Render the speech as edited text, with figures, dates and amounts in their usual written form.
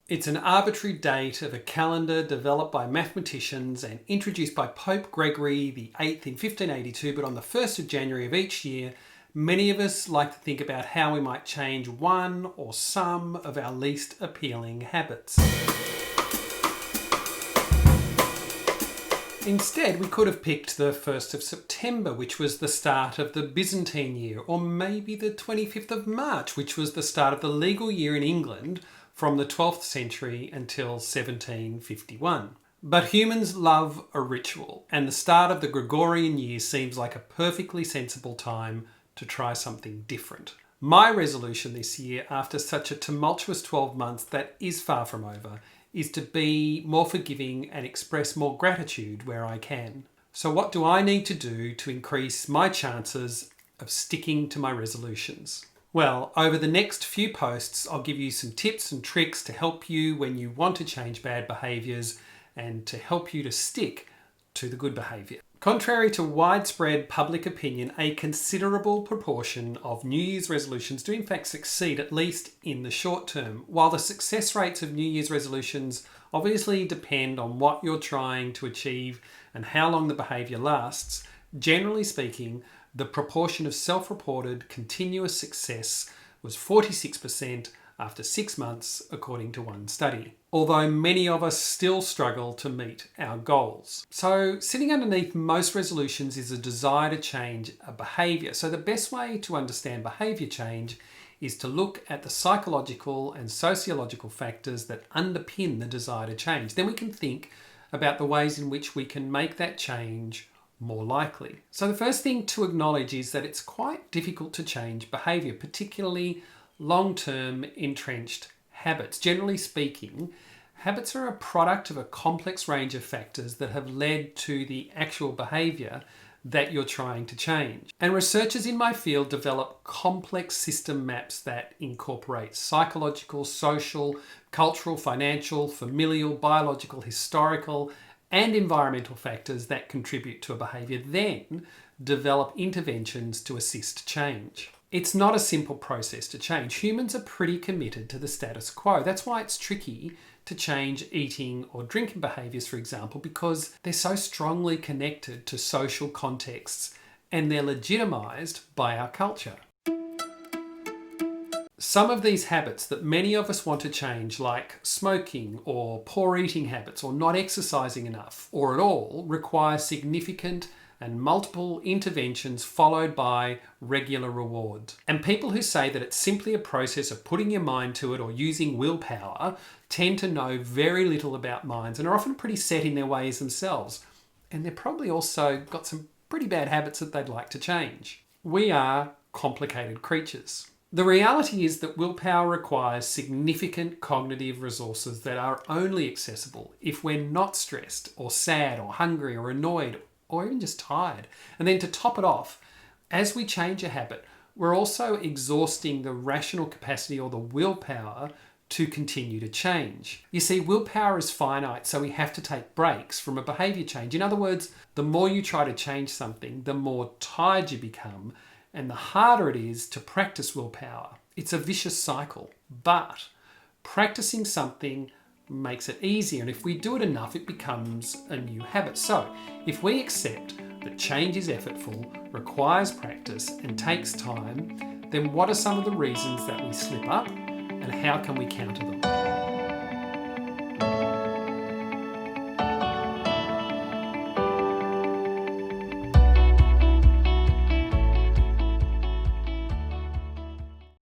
It's an arbitrary date of a calendar developed by mathematicians and introduced by Pope Gregory VIII in 1582, but on the 1st of January of each year, many of us like to think about how we might change one or some of our least appealing habits. Instead, we could have picked the 1st of September, which was the start of the Byzantine year, or maybe the 25th of March, which was the start of the legal year in England from the 12th century until 1751. But humans love a ritual, and the start of the Gregorian year seems like a perfectly sensible time to try something different. My resolution this year, after such a tumultuous 12 months that is far from over, is to be more forgiving and express more gratitude where I can. So what do I need to do to increase my chances of sticking to my resolutions? Well, over the next few posts, I'll give you some tips and tricks to help you when you want to change bad behaviours and to help you to stick to the good behaviour. Contrary to widespread public opinion, a considerable proportion of New Year's resolutions do in fact succeed, at least in the short term. While the success rates of New Year's resolutions obviously depend on what you're trying to achieve and how long the behaviour lasts, generally speaking, the proportion of self-reported continuous success was 46% after 6 months, according to one study. Although many of us still struggle to meet our goals. So sitting underneath most resolutions is a desire to change a behaviour. So the best way to understand behaviour change is to look at the psychological and sociological factors that underpin the desire to change. Then we can think about the ways in which we can make that change more likely. So the first thing to acknowledge is that it's quite difficult to change behaviour, particularly long-term entrenched habits. Generally speaking, habits are a product of a complex range of factors that have led to the actual behaviour that you're trying to change. And researchers in my field develop complex system maps that incorporate psychological, social, cultural, financial, familial, biological, historical, and environmental factors that contribute to a behaviour, then develop interventions to assist change. It's not a simple process to change. Humans are pretty committed to the status quo. That's why it's tricky to change eating or drinking behaviours, for example, because they're so strongly connected to social contexts and they're legitimised by our culture. Some of these habits that many of us want to change, like smoking or poor eating habits or not exercising enough or at all, require significant and multiple interventions followed by regular reward. And people who say that it's simply a process of putting your mind to it or using willpower tend to know very little about minds and are often pretty set in their ways themselves. And they've probably also got some pretty bad habits that they'd like to change. We are complicated creatures. The reality is that willpower requires significant cognitive resources that are only accessible if we're not stressed or sad or hungry or annoyed or even just tired. And then to top it off, as we change a habit, we're also exhausting the rational capacity or the willpower to continue to change. You see, willpower is finite, so we have to take breaks from a behaviour change. In other words, the more you try to change something, the more tired you become, and the harder it is to practice willpower. It's a vicious cycle, but practicing something makes it easier, and if we do it enough, it becomes a new habit. So if we accept that change is effortful, requires practice, and takes time, then what are some of the reasons that we slip up, and how can we counter them?